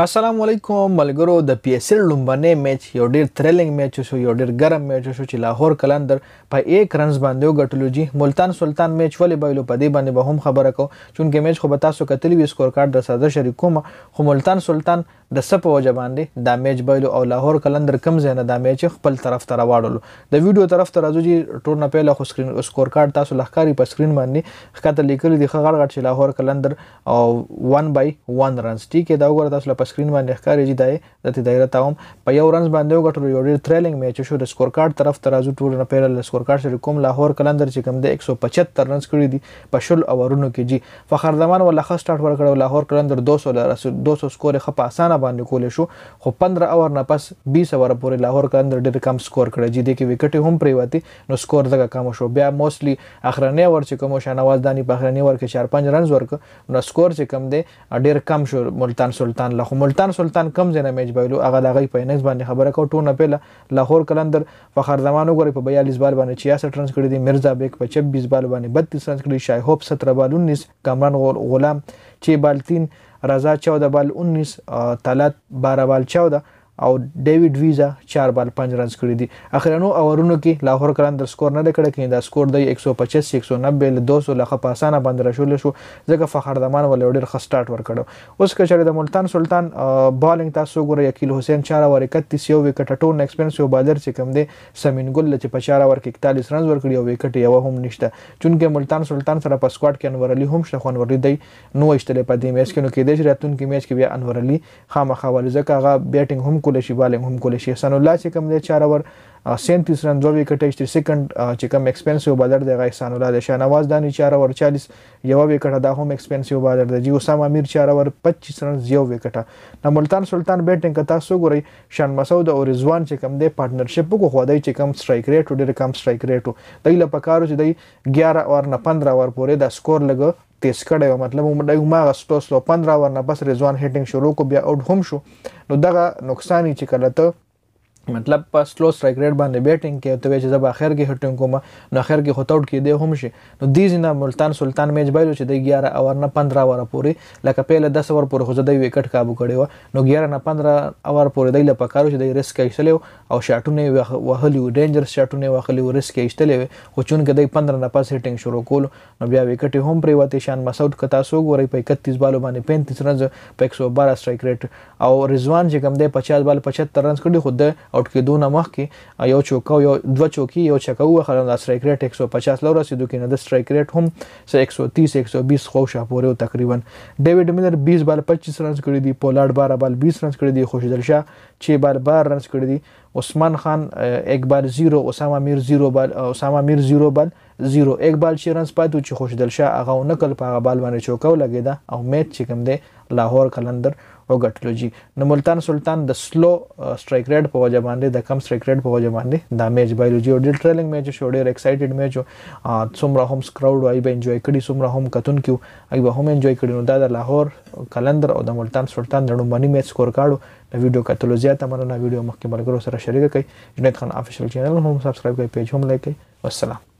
السلام علیکم ملګرو د پی ایس ایل لومبنی میچ یو ډیر تھریلینګ میچ شو یو ډیر ګرم میچ شو چې لاهور قلندر په 1 رنز باندې وګټلو جی ملتان سلطان میچ ولې بایلو په دې باندې به هم خبره کو چونکه میچ خو به تاسو کتلی وی سکور کارت د ساده شریکوم خو ملتان سلطان د سپ وجه باندې دا میچ بایلو او لاهور قلندر کم زنه دا میچ خپل طرف ته راوړلو د ویډیو طرف ته راځو جی ټورنه پیله خو سکرین سکور کارت تاسو لخکاری په سکرین باندې ښکته لیکل دي غړ غړ چې لاهور قلندر او 1/1 رنز ټیک دا وګوره تاسو په سکرین باندې ښکاری جی د دایره تاوم په یو رنز باندې وګټلو یو ډیر تھریلینګ میچ شو د سکور کارت طرف ته راځو ټورنه پیله سکور کارت سره کوم لاهور قلندر چې کوم د 175 رنز کړی دي په شل اورونو کې جی فخر زمان ولا خاص سٹارټ ورکړو لاهور قلندر 200 سکور خپ اسانه باندې کول شو خو 15 اور نه پس 20 اور پورې لاهور قلندر ډیر کم سکور کړی جی د کې وکټ هم پریوتی نو سکور دغه کم شو بیا موستلی اخرنی اور چې کوم شانواز دانی په اخرنی اور کې 4-5 رنز ورک نو سکور چې کم دی ډیر کم شو ملتان سلطان له ملتان سلطان کم زنه میچ بایلو هغه دغه په انکس باندې خبره کو ټونه پیله لاهور قلندر فخر زمان وګوري په 42 بال باندې 66 رنز کړی دي مرزا بیگ په 26 بال باندې 32 رنز کړی شای هوپ 17 بال 19 کامران غلام 6 بال 3 رضا 14 بال 19 طلعت 12 بال 14 او ډیوډ ویزا 4 بال 5 رنز کړی دي اخرانو اورونو کې لاهور قلندر سکور نه کړی کین دا سکور د 125 190 ل 200 لخه په اسانه باندې راشول شو ځکه فخر زمان ول ډیر ښه سٹارټ ورکړو اوس کچره د ملتان سلطان بالینګ تاسو ګورئ یکیل حسین 4 اور 31 یو وکټ ټون ایکسپنسیو بالر چې کوم دی سمین ګل چې په 4 اور 41 رنز ورکړي او وکټ یو هم نشته چونکه ملتان سلطان سره په سکواډ کې انور علي هم شته انور علي دی نو اشتله په دې میچ کې نو کې د راتون کې میچ کې بیا انور علي خامخا ول ځکه هغه بیټینګ هم کول شي بالینګ هم کول شي حسن الله چې کوم دی 4 اور 37 رن 2 وکټ چې سکند چې کوم ایکسپنسیو بالر دی حسن الله د شانواز دانی 4 اور 40 یو وکټ دا هم ایکسپنسیو بالر دی جی اسامه امیر 4 اور 25 رن یو وکټ نو ملتان سلطان بیټینګ کا تاسو ګورئ شان مسعود او رضوان چې کوم دی پارټنرشپ کو خو دای چې کوم سټرایک ریټ ډیر کم سټرایک ریټ دی له پکارو چې دی 11 اور نه 15 اور پورې دا سکور لګ تیز کړی مطلب ما غستو 15 اور نه بس رضوان هیټینګ شروع کو بیا اوټ هم شو نو دغه نقصان چې کله ته مطلب په سلو سټرایک ریټ باندې بیټینګ کې ته چې زب اخر کې هټینګ کوم نو اخر کې خو توټ کې دی هم شي نو دیز نه ملتان سلطان میچ بایلو چې د 11 اور نه 15 اور پورې لکه پهله 10 اور پورې خو د وکټ کابو کړی و نو 11 نه 15 اور پورې د لپاره چې د ریسک ایستلو او شاټونه وهلی ډینجر شاټونه وهلی ریسک ایستلو خو چون کې د 15 نه پاس هټینګ شروع کول نو بیا وکټ هم پریوتی شان مسعود کتا سو ګوري په 31 بالو باندې 35 رنز په 112 سټرایک ریټ او رضوان چې کوم دی 50 بال 75 رنز کړي خو د اوټ کې دونه مخ کې یو چوکا یو دوه چوکي یو چکا وخره د سټرایک ریټ 150 لور رسیدو کې نه د سټرایک ریټ هم 130 120 خو شا پورې تقریبا ډیوډ ملر 20 بال 25 رنز کړی دی پولارد 12 بال 20 رنز کړی دی خوشدل شاه 6 بال 12 رنز کړی دی عثمان خان 1 بال 0 اسامه امیر 0 بال اسامه امیر 0 بال 0 1 بال 6 رنز پاتو چې خوشدل شاه هغه نقل په بال باندې چوکاو لګیدا او میچ چې کوم دی لاهور قلندر او ګټلو جی نو ملتان سلطان د سلو سټرایک ریټ په وجه باندې د کم سټرایک ریټ په وجه باندې دا میچ بایلوجی او ډیر ټریلینګ میچ شو ډیر ایکسایټډ میچ څومره هم سکراود وای به انجوای کړي څومره هم کتون کیو ای به هم انجوای کړي نو دا د لاهور قلندر او د ملتان سلطان د نومانی میچ سکور کاړو د ویډیو کتلو زیاته مننه ویډیو مخکې ملګرو سره شریک کړئ جنید خان افیشل چینل هم سبسکرایب کړئ پیج هم لایک کړئ والسلام